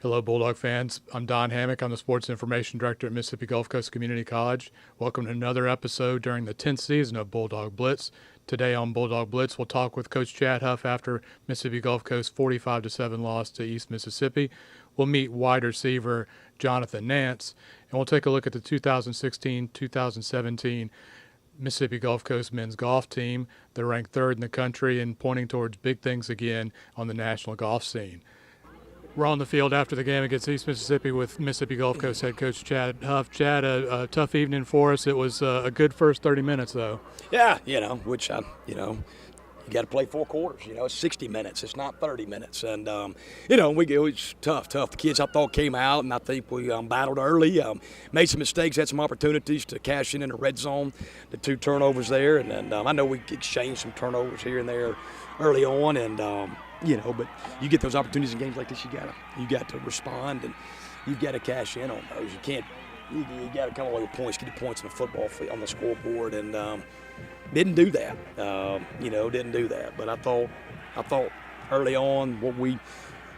Hello, Bulldog fans. I'm Don Hammock. I'm the Sports Information Director at Mississippi Gulf Coast Community College. Welcome to another episode during the 10th season of Bulldog Blitz. Today on Bulldog Blitz, we'll talk with Coach Chad Huff after Mississippi Gulf Coast 45-7 loss to East Mississippi. We'll meet wide receiver Jonathan Nance, and we'll take a look at the 2016-2017 Mississippi Gulf Coast men's golf team. They're ranked third in the country and pointing towards big things again on the national golf scene. We're on the field after the game against East Mississippi with Mississippi Gulf Coast head coach Chad Huff. Chad, a tough evening for us. It was a good first 30 minutes, though. Yeah, you got to play 4 quarters. It's 60 minutes. It's not 30 minutes. And, it was tough. The kids, I thought, came out, and I think we battled early, made some mistakes, had some opportunities to cash in the red zone, the 2 turnovers there. And I know we exchanged some turnovers here and there early on, and but you get those opportunities in games like this, you got to respond, and you've got to cash in on those. You got to come away with points, get the points on the football field, on the scoreboard, and didn't do that. Didn't do that. But I thought early on what we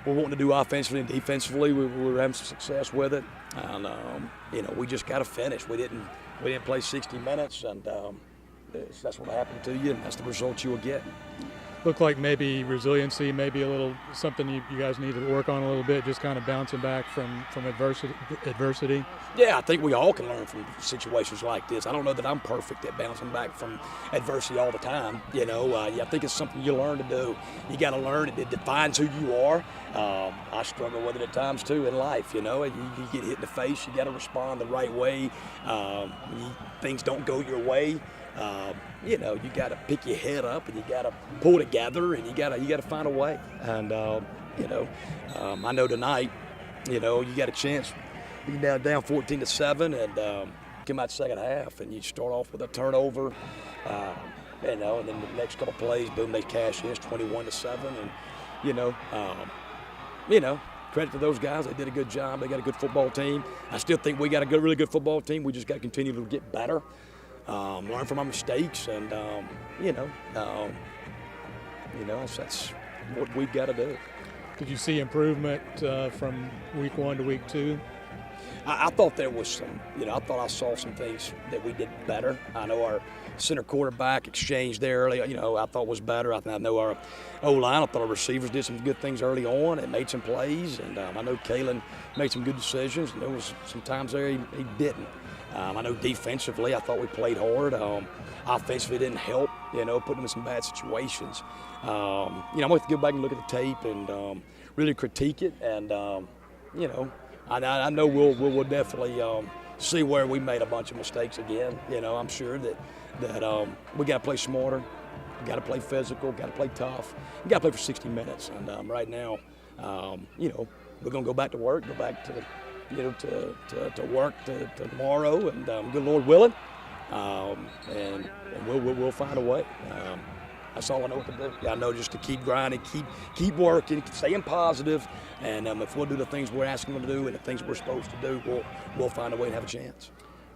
were wanting to do offensively and defensively, we were having some success with it, and we just got to finish. We didn't play 60 minutes, and that's what happened to you, and that's the result you will get. Looked like maybe resiliency, maybe a little something you guys need to work on a little bit, just kind of bouncing back from adversity. Yeah, I think we all can learn from situations like this. I don't know that I'm perfect at bouncing back from adversity all the time. I think it's something you learn to do. You got to learn it. It defines who you are. I struggle with it at times too in life. You get hit in the face. You got to respond the right way. When things don't go your way, you got to pick your head up, and you got to pull together, and you got to find a way. And I know tonight, you got a chance. You down 14-7, and come out second half, and you start off with a turnover, and then the next couple plays, boom, they cash in. It's 21-7, and credit to those guys. They did a good job. They got a good football team. I still think we got a really good football team. We just got to continue to get better. Learn from our mistakes, and that's what we've got to do. Did you see improvement from week 1 to week 2? I thought there was some. I thought I saw some things that we did better. I know our center quarterback exchange there early, I thought was better. I know our O-line, I thought our receivers did some good things early on and made some plays, and I know Kalen made some good decisions, and there was some times there he didn't. I know defensively, I thought we played hard. Offensively, didn't help, putting them in some bad situations. I'm going to have to go back and look at the tape and really critique it. And, I know we'll definitely see where we made a bunch of mistakes again. I'm sure that we got to play smarter, got to play physical, got to play tough, got to play for 60 minutes. And right now, we're going to go back to work, go back to work tomorrow, and good Lord willing, and we'll find a way. That's all I know what to do. I know just to keep grinding, keep working, staying positive, and if we'll do the things we're asking them to do and the things we're supposed to do, we'll find a way to have a chance.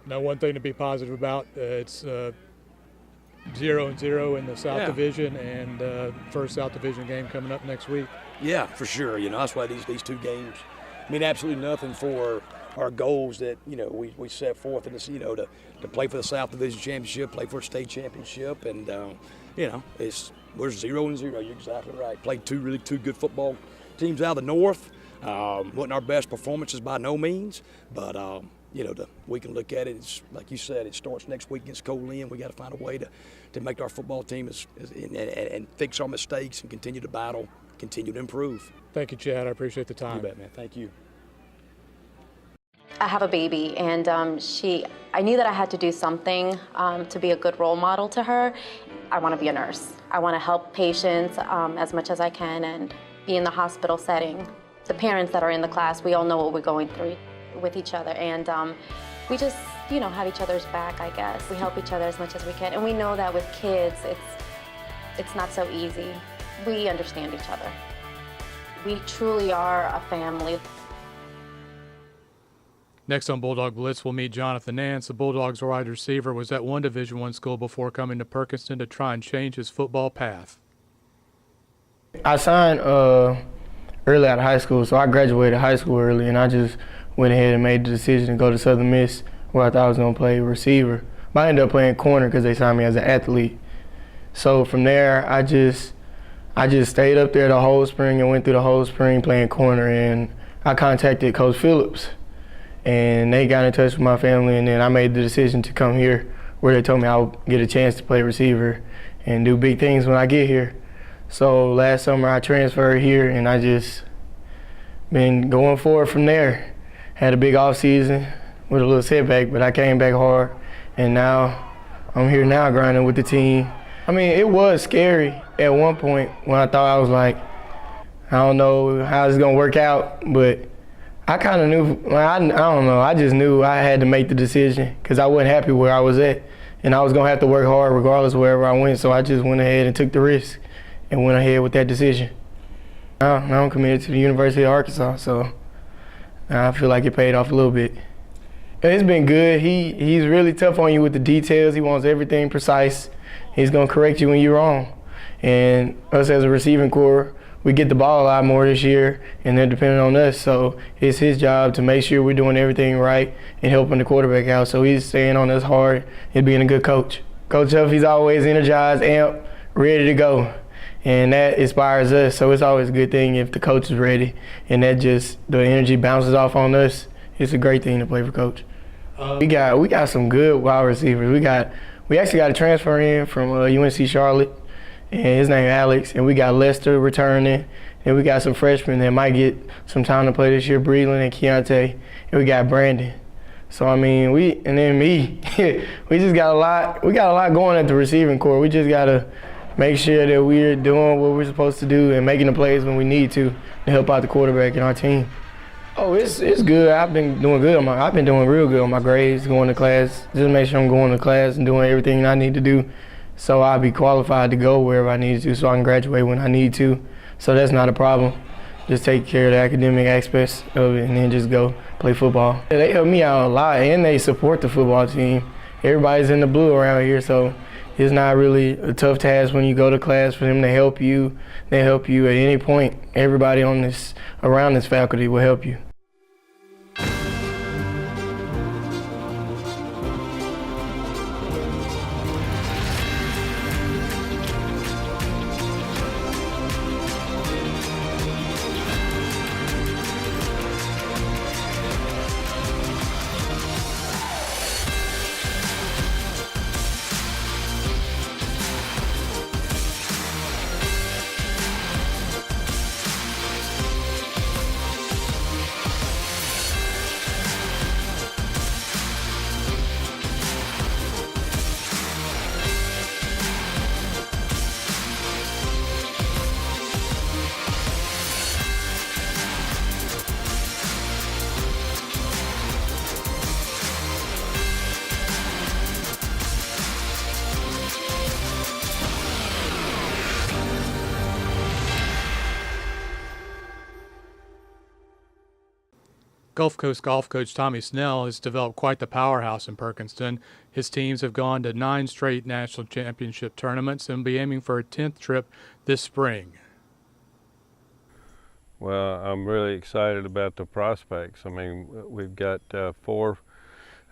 Now, one thing to be positive about, it's 0-0 in the South Division, and first South Division game coming up next week. Yeah, for sure. That's why these 2 games mean absolutely nothing for our goals that we set forth in this, to play for the South Division championship, play for a state championship, and we're 0-0. You're exactly right. Played 2 good football teams out of the North. Wasn't our best performances by no means, but we can look at it. It's like you said. It starts next week against Colin. We got to find a way to make our football team and fix our mistakes and continue to battle, continue to improve. Thank you, Chad. I appreciate the time. You bet, man. Thank you. I have a baby, and I knew that I had to do something to be a good role model to her. I want to be a nurse. I want to help patients as much as I can and be in the hospital setting. The parents that are in the class, we all know what we're going through. with each other, and we just, have each other's back, I guess. We help each other as much as we can, and we know that with kids, it's not so easy. We understand each other. We truly are a family. Next on Bulldog Blitz, we'll meet Jonathan Nance. The Bulldogs wide receiver was at one Division I school before coming to Perkinston to try and change his football path. I signed early out of high school, so I graduated high school early, and I just went ahead and made the decision to go to Southern Miss, where I thought I was going to play receiver. But I ended up playing corner because they signed me as an athlete. So from there, I just stayed up there the whole spring and went through the whole spring playing corner, and I contacted Coach Phillips, and they got in touch with my family, and then I made the decision to come here, where they told me I would get a chance to play receiver and do big things when I get here. So last summer I transferred here, and I just been going forward from there. Had a big off season with a little setback, but I came back hard, and now I'm here now grinding with the team. I mean, it was scary at one point when I thought I was like, I don't know how it's gonna work out, but I kind of knew, I don't know, I just knew I had to make the decision because I wasn't happy where I was at, and I was gonna have to work hard regardless of wherever I went, so I just went ahead and took the risk and went ahead with that decision. Now I'm committed to the University of Arkansas, so I feel like it paid off a little bit. It's been good. He's really tough on you with the details. He wants everything precise. He's gonna correct you when you're wrong. And us as a receiving corps, we get the ball a lot more this year, and they're depending on us. So it's his job to make sure we're doing everything right and helping the quarterback out. So he's staying on us hard and being a good coach. Coach Huff, he's always energized, amped, ready to go. And that inspires us. So it's always a good thing if the coach is ready, and that just, the energy bounces off on us. It's a great thing to play for Coach. We got some good wide receivers. We actually got a transfer in from UNC Charlotte, and his name is Alex, and we got Lester returning, and we got some freshmen that might get some time to play this year, Breland and Keontae, and we got Brandon. So I mean, and then me, we just got a lot. We got a lot going at the receiving corps. We just gotta make sure that we're doing what we're supposed to do and making the plays when we need to help out the quarterback and our team. Oh, it's good. I've been doing good. I've been doing real good on my grades, going to class. Just make sure I'm going to class and doing everything I need to do, so I'll be qualified to go wherever I need to, so I can graduate when I need to. So that's not a problem. Just take care of the academic aspects of it and then just go play football. They help me out a lot, and they support the football team. Everybody's in the blue around here, so it's not really a tough task when you go to class for them to help you. They help you at any point. Everybody around this faculty will help you. Gulf Coast golf coach Tommy Snell has developed quite the powerhouse in Perkinston. His teams have gone to 9 straight national championship tournaments and will be aiming for a 10th trip this spring. Well, I'm really excited about the prospects. I mean, we've got 4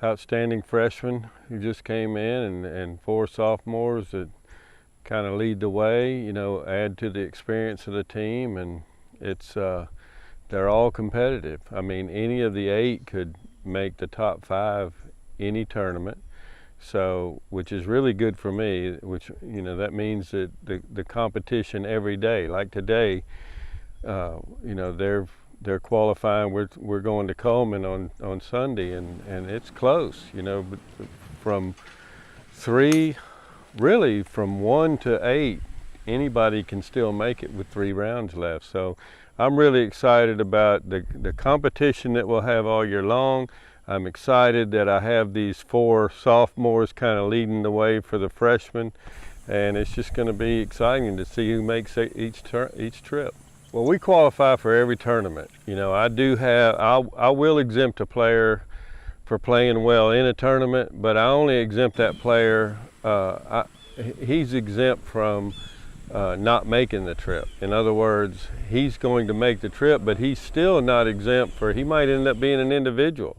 outstanding freshmen who just came in and 4 sophomores that kind of lead the way, add to the experience of the team, and it's they're all competitive. I mean, any of the 8 could make the top 5 any tournament, so which is really good for me, which that means that the competition every day, like today, they're qualifying. We're going to Coleman on Sunday, and it's close, but from 3, really from 1 to 8, anybody can still make it with 3 rounds left. So I'm really excited about the competition that we'll have all year long. I'm excited that I have these 4 sophomores kind of leading the way for the freshmen, and it's just going to be exciting to see who makes each trip. Well, we qualify for every tournament. You know, I will exempt a player for playing well in a tournament, but I only exempt that player. He's exempt from not making the trip. In other words, he's going to make the trip, but he's still not exempt he might end up being an individual.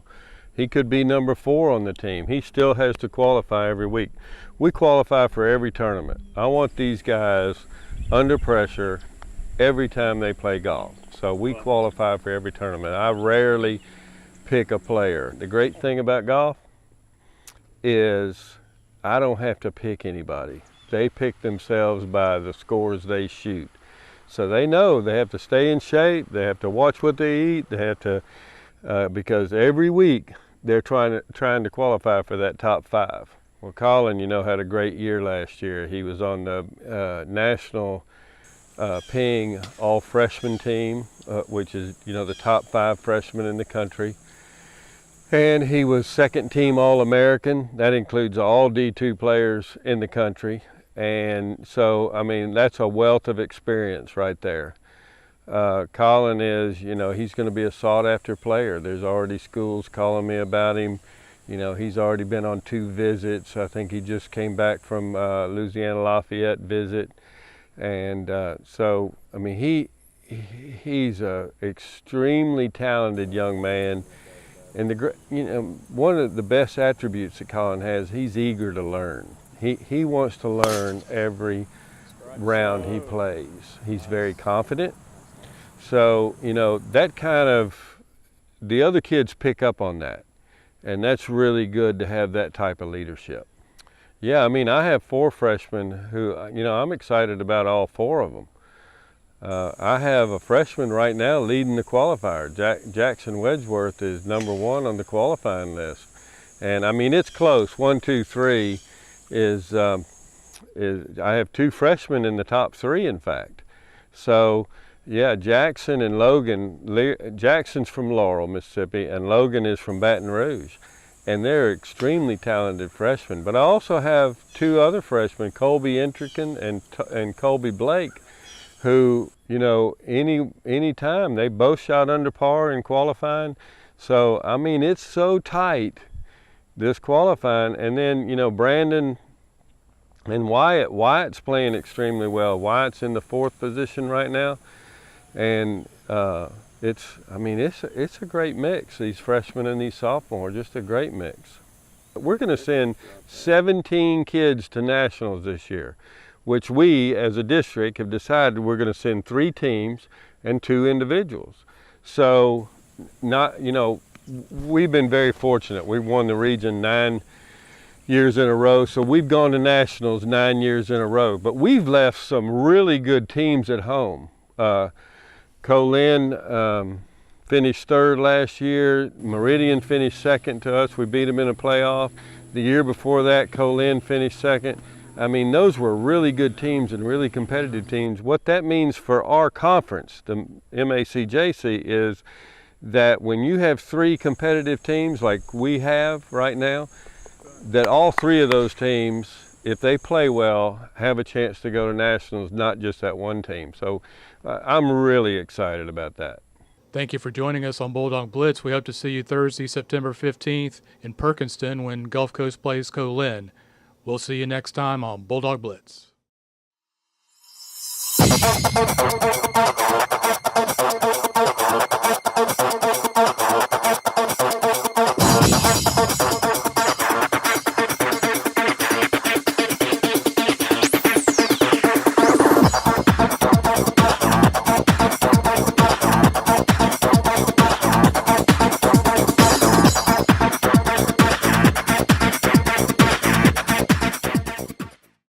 He could be number 4 on the team. He still has to qualify every week. We qualify for every tournament. I want these guys under pressure every time they play golf. So we qualify for every tournament. I rarely pick a player. The great thing about golf is I don't have to pick anybody. They pick themselves by the scores they shoot. So they know they have to stay in shape, they have to watch what they eat, they have to, because every week they're trying to qualify for that top 5. Well, Colin, you know, had a great year last year. He was on the national Ping all-freshman team, which is, you know, the top 5 freshmen in the country. And he was second team All-American. That includes all D2 players in the country. And so, I mean, that's a wealth of experience right there. Colin is, you know, he's going to be a sought-after player. There's already schools calling me about him. You know, he's already been on 2 visits. I think he just came back from Louisiana Lafayette visit. And so, I mean, he's a extremely talented young man. And you know, one of the best attributes that Colin has, he's eager to learn. He wants to learn every round he plays. He's very confident. So, you know, that kind of, the other kids pick up on that. And that's really good to have that type of leadership. Yeah, I mean, I have 4 freshmen who, you know, I'm excited about all 4 of them. I have a freshman right now leading the qualifier. Jackson Wedgeworth is number 1 on the qualifying list. And I mean, it's close. 1, 2, 3 is I have 2 freshmen in the top 3, in fact. So, yeah, Jackson and Logan, Jackson's from Laurel, Mississippi, and Logan is from Baton Rouge. And they're extremely talented freshmen. But I also have 2 other freshmen, Colby Entrican and Colby Blake, who, you know, any time, they both shot under par in qualifying. So, I mean, it's so tight, this qualifying. And then, you know, Brandon and Wyatt's playing extremely well. Wyatt's in the 4th position right now. And it's a great mix, these freshmen and these sophomores, just a great mix. We're going to send 17 kids to nationals this year, which we as a district have decided we're going to send 3 teams and 2 individuals. So, you know, we've been very fortunate. We've won the region 9 years in a row, so we've gone to nationals 9 years in a row. But we've left some really good teams at home. Colin finished 3rd last year. Meridian finished 2nd to us. We beat them in a playoff. The year before that, Colin finished 2nd. I mean, those were really good teams and really competitive teams. What that means for our conference, the MACJC, is that when you have 3 competitive teams like we have right now, that all 3 of those teams, if they play well, have a chance to go to nationals, not just that one team. So I'm really excited about that. Thank you for joining us on Bulldog Blitz. We hope to see you Thursday, September 15th in Perkinston when Gulf Coast plays Colin. We'll see you next time on Bulldog Blitz.